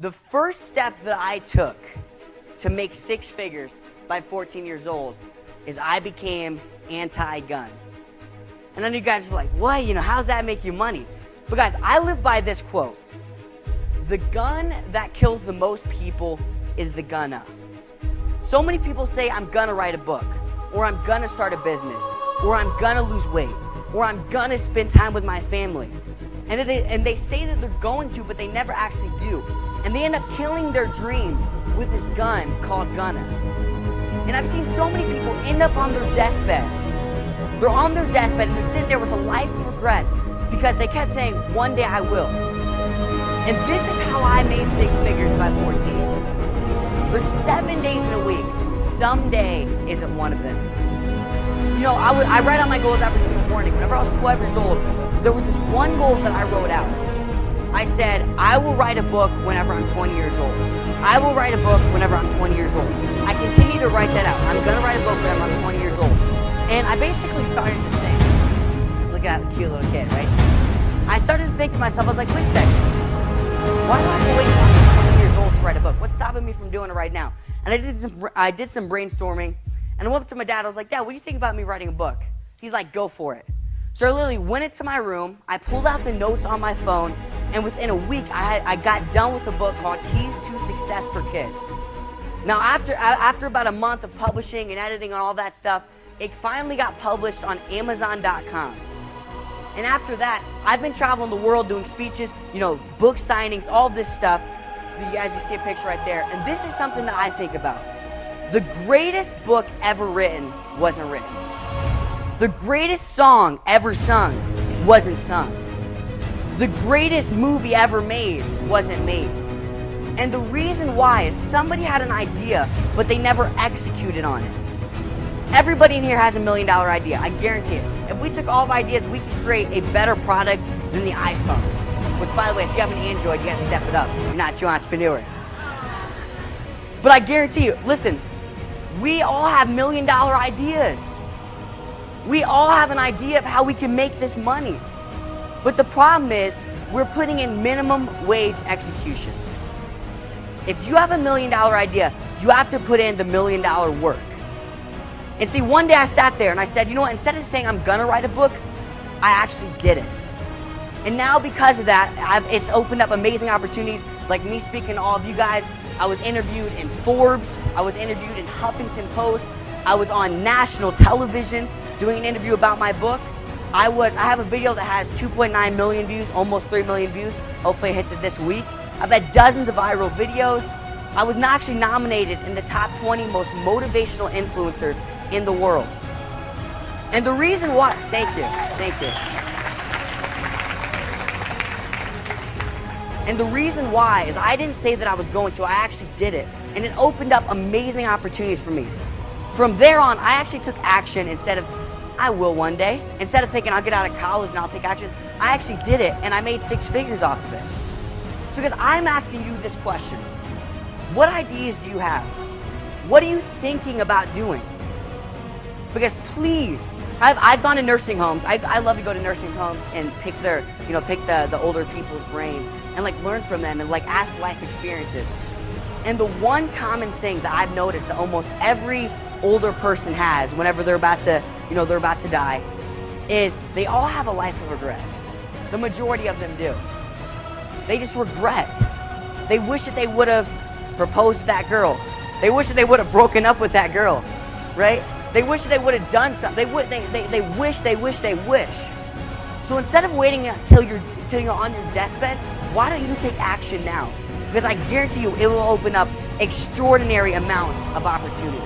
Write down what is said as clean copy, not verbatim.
The first step that I took to make six figures by 14 years old is I became anti-gun. And I know you guys are like, what? How does that make you money? But guys, I live by this quote. The gun that kills the most people is the gunna. So many people say, I'm gonna write a book, or I'm gonna start a business, or I'm gonna lose weight, or I'm gonna spend time with my family. And they say that they're going to, but they never actually do. And they end up killing their dreams with this gun called gunna. And I've seen so many people end up on their deathbed. They're on their deathbed and they're sitting there with a life of regrets because they kept saying, one day I will. And this is how I made six figures by 14. There's 7 days in a week. Someday isn't one of them. I write out my goals every single morning. Whenever I was 12 years old, there was this one goal that I wrote out. I said, I will write a book whenever I'm 20 years old. I will write a book whenever I'm 20 years old. I continue to write that out. I'm going to write a book whenever I'm 20 years old. And I basically started to think, look at that cute little kid, right? I started to think to myself, I was like, wait a second. Why do I have to wait until I'm 20 years old to write a book? What's stopping me from doing it right now? And I did some brainstorming. And I went up to my dad. I was like, Dad, what do you think about me writing a book? He's like, go for it. So I literally went into my room. I pulled out the notes on my phone. And within a week, I got done with a book called Keys to Success for Kids. Now, after about a month of publishing and editing and all that stuff, it finally got published on Amazon.com. And after that, I've been traveling the world doing speeches, book signings, all this stuff. You guys, you see a picture right there. And this is something that I think about. The greatest book ever written wasn't written. The greatest song ever sung wasn't sung. The greatest movie ever made wasn't made. And the reason why is somebody had an idea, but they never executed on it. Everybody in here has $1 million idea, I guarantee it. If we took all of ideas, we could create a better product than the iPhone. Which, by the way, if you have an Android, you gotta step it up. You're not too entrepreneur. But I guarantee you, listen, we all have $1 million ideas. We all have an idea of how we can make this money. But the problem is, we're putting in minimum wage execution. If you have $1 million idea, you have to put in the $1 million work. And see, one day I sat there and I said, you know what, instead of saying I'm gonna write a book, I actually did it. And now because of that, it's opened up amazing opportunities, like me speaking to all of you guys. I was interviewed in Forbes, I was interviewed in Huffington Post, I was on national television doing an interview about my book. I have a video that has 2.9 million views, almost 3 million views. Hopefully it hits it this week. I've had dozens of viral videos. I was actually nominated in the top 20 most motivational influencers in the world. And the reason why, thank you. And the reason why is I didn't say that I was going to, I actually did it. And it opened up amazing opportunities for me. From there on, I actually took action instead of, I will one day. Instead of thinking I'll get out of college and I'll take action, I actually did it and I made six figures off of it. So guys, I'm asking you this question. What ideas do you have? What are you thinking about doing? Because please, I've gone to nursing homes. I love to go to nursing homes and pick the older people's brains and like learn from them and like ask life experiences. And the one common thing that I've noticed that almost every older person has whenever they're about to die is they all have a life of regret. The majority of them do. They just regret. They wish that they would have proposed to that girl. They wish that they would have broken up with that girl, right? They wish that they would have done something. They wish. So instead of waiting until you're on your deathbed, why don't you take action now? Because I guarantee you it will open up extraordinary amounts of opportunities.